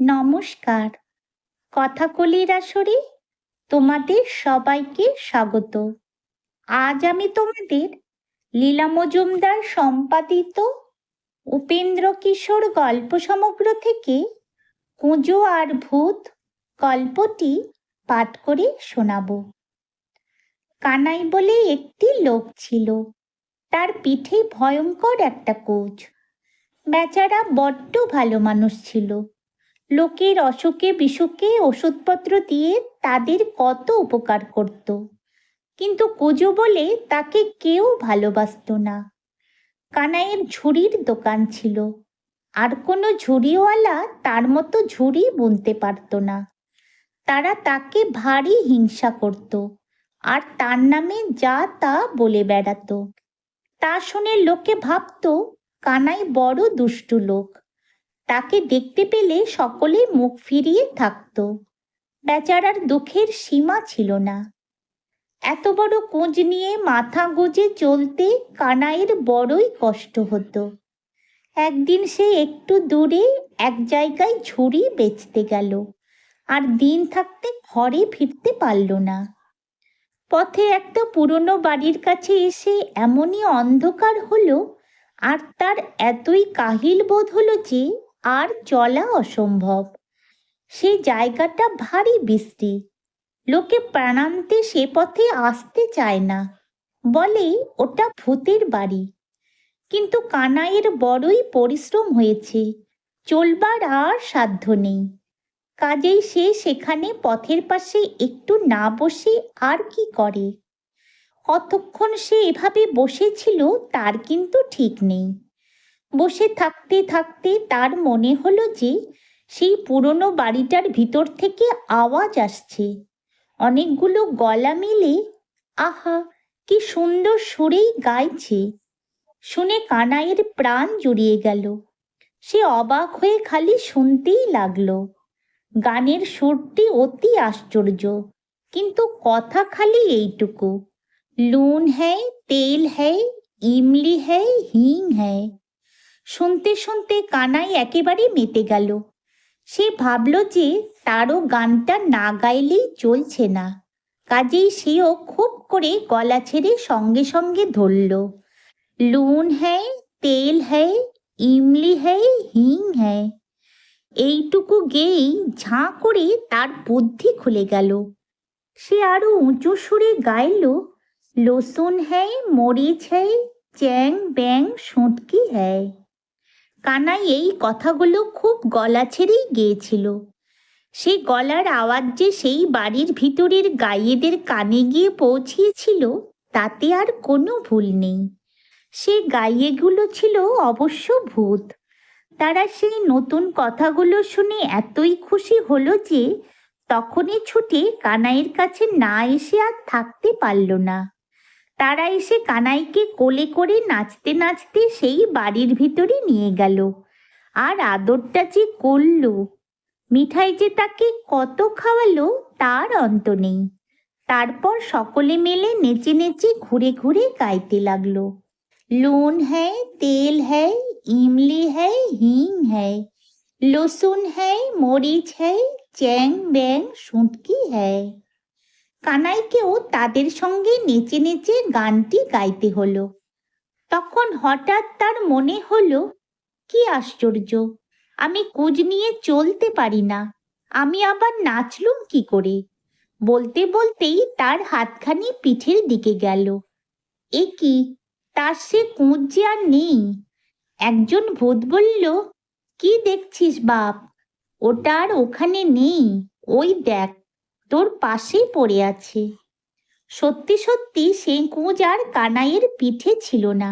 নমস্কার। কথাকলির আসরে তোমাদের সবাইকে স্বাগত। আজ আমি তোমাদের লীলা মজুমদার সম্পাদিত উপেন্দ্র কিশোর গল্প সমগ্র থেকে কুঁজো আর ভূত গল্পটি পাঠ করে শোনাব। কানাই বলে একটি লোক ছিল, তার পিঠে ভয়ঙ্কর একটা কোচ। বেচারা বড্ড ভালো মানুষ ছিল। লোকের অসুখে বিসুখে ওষুধপত্র দিয়ে তাদের কত উপকার করত, কিন্তু কুজো বলে তাকে কেউ ভালোবাসত না। কানাইয়ের ঝুড়ির দোকান ছিল, আর কোনো ঝুড়িওয়ালা তার মতো ঝুড়ি বুনতে পারত না। তারা তাকে ভারী হিংসা করত আর তার নামে যা তা বলে বেড়াতো। তা শুনে লোকে ভাবত কানাই বড় দুষ্টু লোক। তাকে দেখতে পেলে সকলে মুখ ফিরিয়ে থাকত। বেচারার দুঃখের সীমা ছিল না। এত বড় কোঁজ নিয়ে মাথা গুঁজে চলতে কানাইয়ের বড়ই কষ্ট হতো। একদিন সে একটু দূরে এক জায়গায় ঝুড়ি বেচতে গেল, আর দিন থাকতে ঘরে ফিরতে পারল না। পথে একটা পুরনো বাড়ির কাছে এসে এমনই অন্ধকার হলো, আর তার এতই কাহিল বোধ হলো যে আর চলা অসম্ভব। সেই জায়গাটা ভারী বৃষ্টি, লোকে প্রাণান্তে সে পথে আসতে চায় না, বলে ওটা ভূতের বাড়ি। কিন্তু কানাইয়ের বড়ই পরিশ্রম হয়েছে, চলবার আর সাধ্য নেই। কাজেই সে সেখানে পথের পাশে একটু না বসে আর কি করে। কতক্ষণ সে এভাবে বসেছিল তার কিন্তু ঠিক নেই। বসে থাকতে থাকতে তার মনে হলো যে সেই পুরনো বাড়িটার ভিতর থেকে আওয়াজ আসছে। অনেকগুলো গলা মিলে আহা কি সুন্দর সুরেই গাইছে। শুনে কানাইয়ের প্রাণ জুড়িয়ে গেল। সে অবাক হয়ে খালি শুনতেই লাগলো। গানের সুরটি অতি আশ্চর্য, কিন্তু কথা খালি এইটুকু, লুন হ্যায়, তেল হ্যায়, ইমলি হ্যায়, হিং হ্যায়। শুনতে শুনতে কানাই একেবারে মেতে গেল। সে ভাবল যে তারও গানটা না গাইলেই চলছে না। কাজেই সেও খুব করে গলা ছেড়ে সঙ্গে সঙ্গে ধরল, লুন হ্যায়, তেল হ্যায়, ইমলি হ্যায়, হিং হ্যায়। এইটুকু গেয়েই ঝাঁ করে তার বুদ্ধি খুলে গেল। সে আরো উঁচু সুরে গাইল, লসুন হ্যায়, মরিচ হ্যায়, চ্যাং ব্যাং শুঁটকি হ্যায়। কানাই এই কথাগুলো খুব গলা ছেড়েই গেয়েছিল। সেই গলার আওয়াজ যে সেই বাড়ির ভিতরের গাইয়েদের কানে গিয়ে পৌঁছিয়েছিল তাতে আর কোনো ভুল নেই। সে গাইয়েগুলো ছিল অবশ্য ভূত। তারা সেই নতুন কথাগুলো শুনে এতই খুশি হলো যে তখনই ছুটে কানাইয়ের কাছে না এসে আর থাকতে পারল না। তারা এসে কানাইকে কোলে করে নাচতে নাচতে সেই বাড়ির ভিতরে নিয়ে গেল। আর আদরটা যে করল, মিঠাই যে তাকে কত খাওয়ালো তার অন্ত নেই। তারপর সকলে মিলে নেচে নেচে ঘুরে ঘুরে গাইতে লাগলো, লুন হ্যায়, তেল হ্যায়, ইমলি হ্যায়, হিং হ্যায়, লসুন হ্যায়, মরিচ হ্যায়, চ্যাং ব্যাং শুঁটকি হ্যায়। কানাইকেও তাদের সঙ্গে নেচে নেচে গানটি গাইতে হলো। তখন হঠাৎ তার মনে হলো, কি আশ্চর্য, আমি কুঁজ নিয়ে চলতে পারি না, আমি আবার নাচলুম কি করে। বলতে বলতেই তার হাতখানি পিঠের দিকে গেল। এ কি, তার সে কুঁজ যে আর নেই। একজন ভূত বলল, কি দেখছিস বাপ, ওটা আর ওখানে নেই, ওই দেখ তোর পাশেই পড়ে আছে। সত্যি সত্যি সেই কুঁজ আর কানাইয়ের পিঠে ছিল না,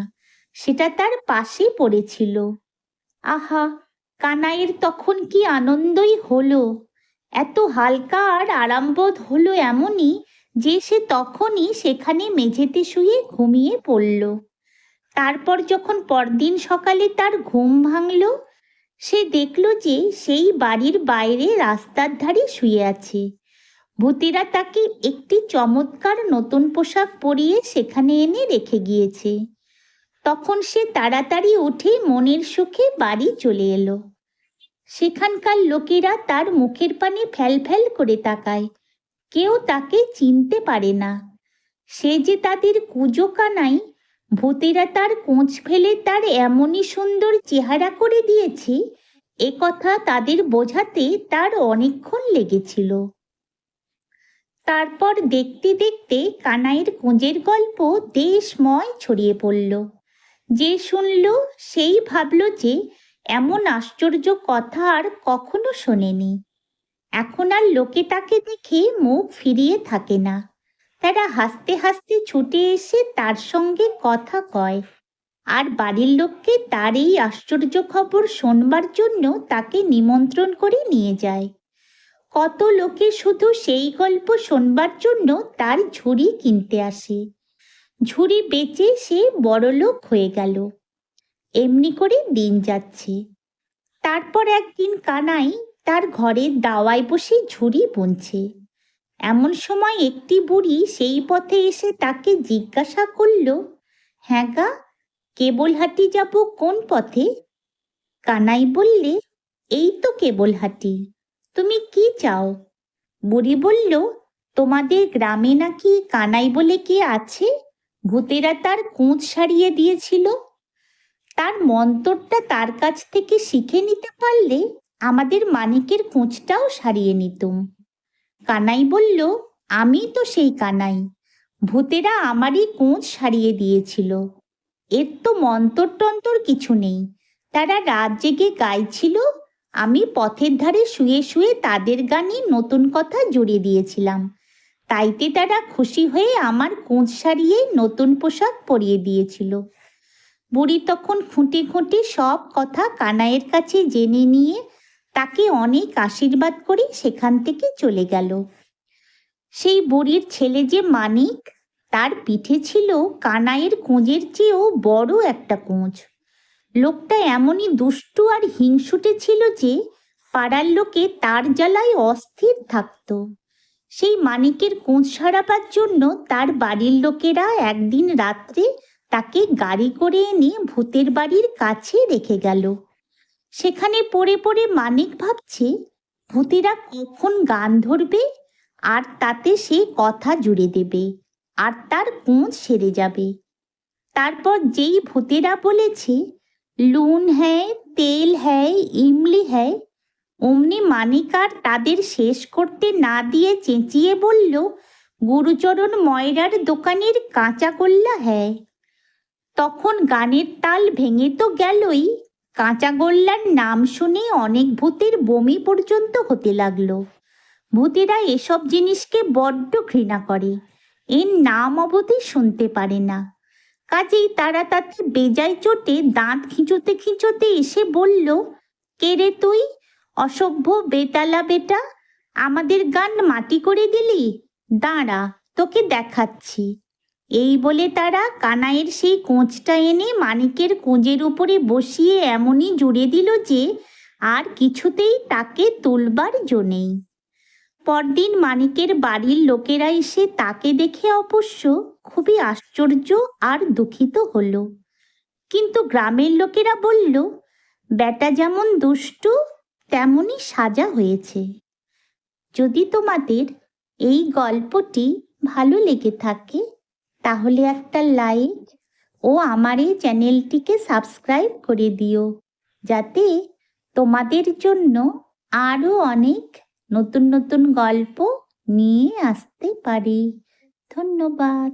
সেটা তার পাশে পড়েছিল। আহা, কানাইয়ের তখন কি আনন্দই হলো। এত হালকা আর আরামবোধ হলো এমনই যে সে তখনই সেখানে মেঝেতে শুয়ে ঘুমিয়ে পড়ল। তারপর যখন পরদিন সকালে তার ঘুম ভাঙল, সে দেখল যে সেই বাড়ির বাইরে রাস্তার ধারে শুয়ে আছে। ভূতেরা তাকে একটি চমৎকার নতুন পোশাক পরিয়ে সেখানে এনে রেখে গিয়েছে। তখন সে তাড়াতাড়ি উঠে মনের সুখে বাড়ি চলে এলো। সেখানকার লোকেরা তার মুখের পানে ফ্যাল ফ্যাল করে তাকায়। কেউ তাকে চিনতে পারে না। সে যে তাদের কুঁজো কানাই, ভূতেরা তার কোঁচ ফেলে তার এমনই সুন্দর চেহারা করে দিয়েছে, এ কথা তাদের বোঝাতে তার অনেকক্ষণ লেগেছিল। তারপর দেখতে দেখতে কানাইয়ের কুঁজের গল্প দেশময় ছড়িয়ে পড়ল। যে শুনল সেই ভাবল যে এমন আশ্চর্য কথা আর কখনো শোনেনি। এখন আর লোকে তাকে দেখে মুখ ফিরিয়ে থাকে না। তারা হাসতে হাসতে ছুটে এসে তার সঙ্গে কথা কয়, আর বাড়ির লোককে তার এই আশ্চর্য খবর শোনবার জন্য তাকে নিমন্ত্রণ করে নিয়ে যায়। কত লোকে শুধু সেই গল্প শোনবার জন্য তার ঝুড়ি কিনতে আসে। ঝুড়ি বেচে সে বড়লোক হয়ে গেল। এমনি করে দিন যাচ্ছে। তারপর একদিন কানাই তার ঘরের দাওয়ায় বসে ঝুড়ি বুনছে। এমন সময় একটি বুড়ি সেই পথে এসে তাকে জিজ্ঞাসা করল, হ্যাঁ গা, কেবলহাটি যাব কোন পথে? কানাই বললে, এই তো কেবলহাটি। তুমি কি চাও? বুড়ি বলল, তোমাদের গ্রামে নাকি কানাই বলে কে আছে? ভূতেরা তার কোঁচ সারিয়ে দিয়েছিল। তার মন্তরটা তার কাছ থেকে শিখে নিতে পারলে আমাদের মানিকের কোঁচটাও সারিয়ে নিতুম। কানাই বলল, আমি তো সেই কানাই। ভূতেরা আমারই কোঁচ সারিয়ে দিয়েছিল। এর তো মন্তর টন্তর কিছু নেই। তারা রাত জেগে গাইছিল, আমি পথের ধারে শুয়ে শুয়ে তাদের গানে নতুন কথা জুড়ে দিয়েছিলাম। তাইতে তারা খুশি হয়ে আমার কোঁচ সারিয়ে নতুন পোশাক পরিয়ে দিয়েছিল। বুড়ি তখন খুঁটে খুঁটে সব কথা কানাইয়ের কাছে জেনে নিয়ে তাকে অনেক আশীর্বাদ করে সেখান থেকে চলে গেল। সেই বুড়ির ছেলে যে মানিক, তার পিঠে ছিল কানাইয়ের কোঁচের চেয়েও বড় একটা কোঁচ। লোকটা এমনই দুষ্টু আর হিংসুটে ছিল যে পাড়ার লোকে তার জ্বালায় অস্থির থাকত। সেই মানিকের কোঁচ সারাবার জন্য তার বাড়ির লোকেরা একদিন রাত্রে তাকে গাড়ি করে এনে ভূতের বাড়ির কাছে রেখে গেল। সেখানে পড়ে পড়ে মানিক ভাবছে ভূতেরা কখন গান ধরবে আর তাতে সে কথা জুড়ে দেবে আর তার কোঁচ সেরে যাবে। তারপর যেই ভূতেরা বলেছে লুন হ্যায়, তেল হ্যায়, ইমলি হ্যায়, অমনি মানিক আর তাদের শেষ করতে না দিয়ে চেঁচিয়ে বলল, গুরুচরণ ময়রার দোকানের কাঁচা গোল্লা হ্যায়। তখন গানের তাল ভেঙে তো গেলই, কাঁচা গোল্লার নাম শুনে অনেক ভূতের বমি পর্যন্ত হতে লাগলো। ভূতেরা এসব জিনিসকে বড্ড ঘৃণা করে, এর নাম অবধি শুনতে পারে না। কাজেই তারা তাতে বেজায় চোটে দাঁত খিঁচোতে খিঁচোতে এসে বলল, কে রে তুই, অসভ্য বেতালা বেটা, আমাদের গান মাটি করে দিলি? দাঁড়া, তোকে দেখাচ্ছি। এই বলে তারা কানাইয়ের সেই কোঁচটা এনে মানিকের কোঁচের উপরে বসিয়ে এমনই জুড়ে দিল যে আর কিছুতেই তাকে তুলবার জো নেই। পরদিন মানিকের বাড়ির লোকেরা এসে তাকে দেখে অবশ্য খুবই আশ্চর্য আর দুঃখিত হলো। কিন্তু গ্রামের লোকেরা বলল, বেটা যেমন দুষ্টু তেমনই সাজা হয়েছে। যদি তোমাদের এই গল্পটি ভালো লেগে থাকে তাহলে একটা লাইক ও আমার এই চ্যানেলটিকে সাবস্ক্রাইব করে দিও, যাতে তোমাদের জন্য আরও অনেক নতুন নতুন গল্প নিয়ে আসতে পারি। ধন্যবাদ।